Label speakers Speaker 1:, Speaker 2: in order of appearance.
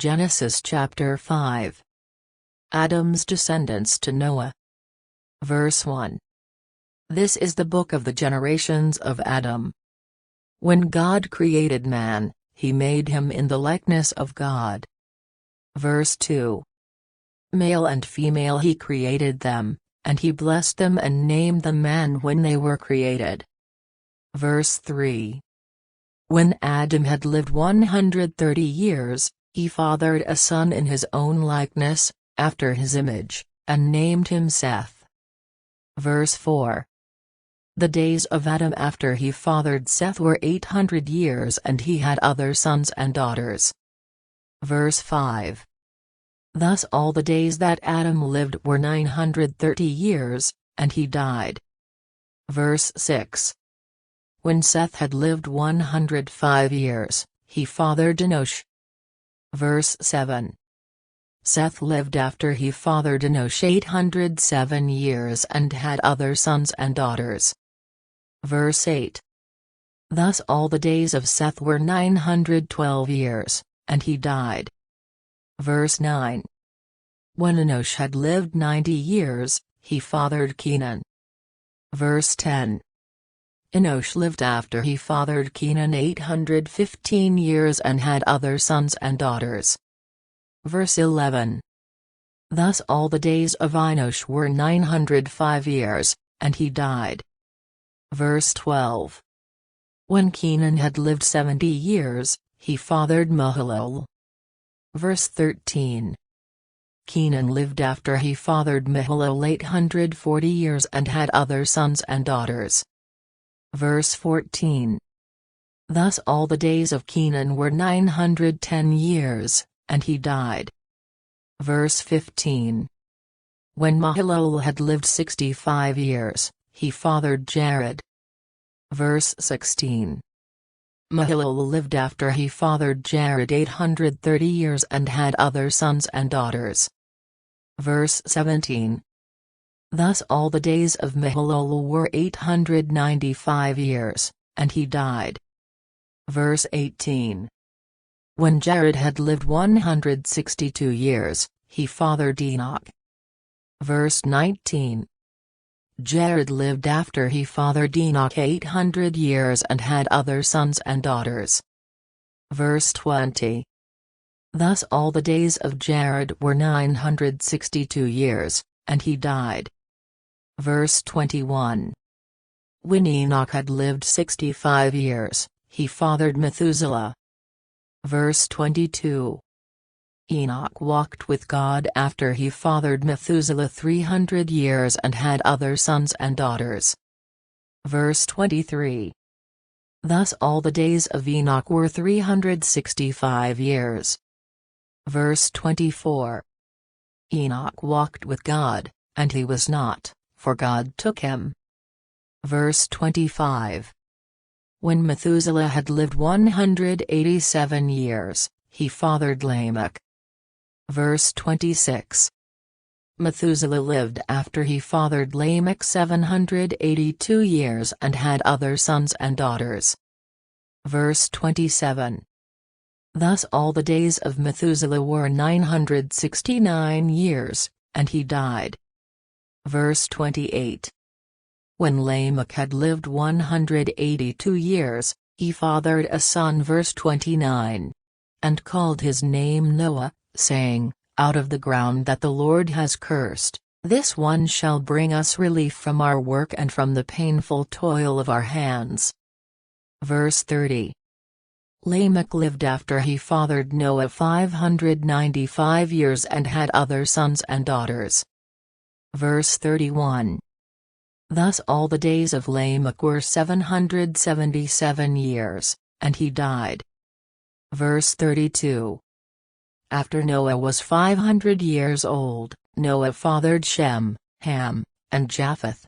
Speaker 1: Genesis chapter 5. Adam's descendants to Noah. Verse 1. This is the book of the generations of Adam. When God created man, he made him in the likeness of God. Verse 2. Male and female he created them, and he blessed them and named them man when they were created. Verse 3. When Adam had lived 130 years, he fathered a son in his own likeness, after his image, and named him Seth. Verse 4. The days of Adam after he fathered Seth were 800 years, and he had other sons and daughters. Verse 5. Thus all the days that Adam lived were 930 years, and he died. Verse 6. When Seth had lived 105 years, he fathered Enosh. Verse 7. Seth lived after he fathered Enosh 807 years and had other sons and daughters. Verse 8. Thus all the days of Seth were 912 years, and he died. Verse 9. When Enosh had lived 90 years, he fathered Kenan. Verse 10. Enosh lived after he fathered Kenan 815 years and had other sons and daughters. Verse 11. Thus all the days of Enosh were 905 years, and he died. Verse 12. When Kenan had lived 70 years, he fathered Mahalalel. Verse 13. Kenan lived after he fathered Mahalalel 840 years and had other sons and daughters. Verse 14. Thus all the days of Kenan were 910 years, and he died. Verse 15. When Mahalalel had lived 65 years, he fathered Jared. Verse 16. Mahalalel lived after he fathered Jared 830 years and had other sons and daughters. Verse 17. Thus all the days of Mahalalel were 895 years, and he died. Verse 18. When Jared had lived 162 years, he fathered Enoch. Verse 19. Jared lived after he fathered Enoch 800 years and had other sons and daughters. Verse 20. Thus all the days of Jared were 962 years, and he died. Verse 21. When Enoch had lived 65 years, he fathered Methuselah. Verse 22. Enoch walked with God after he fathered Methuselah 300 years and had other sons and daughters. Verse 23. Thus all the days of Enoch were 365 years. Verse 24. Enoch walked with God, and he was not, for God took him. Verse 25. When Methuselah had lived 187 years, he fathered Lamech. Verse 26. Methuselah lived after he fathered Lamech 782 years and had other sons and daughters. Verse 27. Thus all the days of Methuselah were 969 years, and he died. Verse 28. When Lamech had lived 182 years, he fathered a son. Verse 29. And called his name Noah, saying, Out of the ground that the Lord has cursed, this one shall bring us relief from our work and from the painful toil of our hands. Verse 30. Lamech lived after he fathered Noah 595 years and had other sons and daughters. Verse 31. Thus all the days of Lamech were 777 years, and he died. Verse 32. After Noah was 500 years old, Noah fathered Shem, Ham, and Japheth.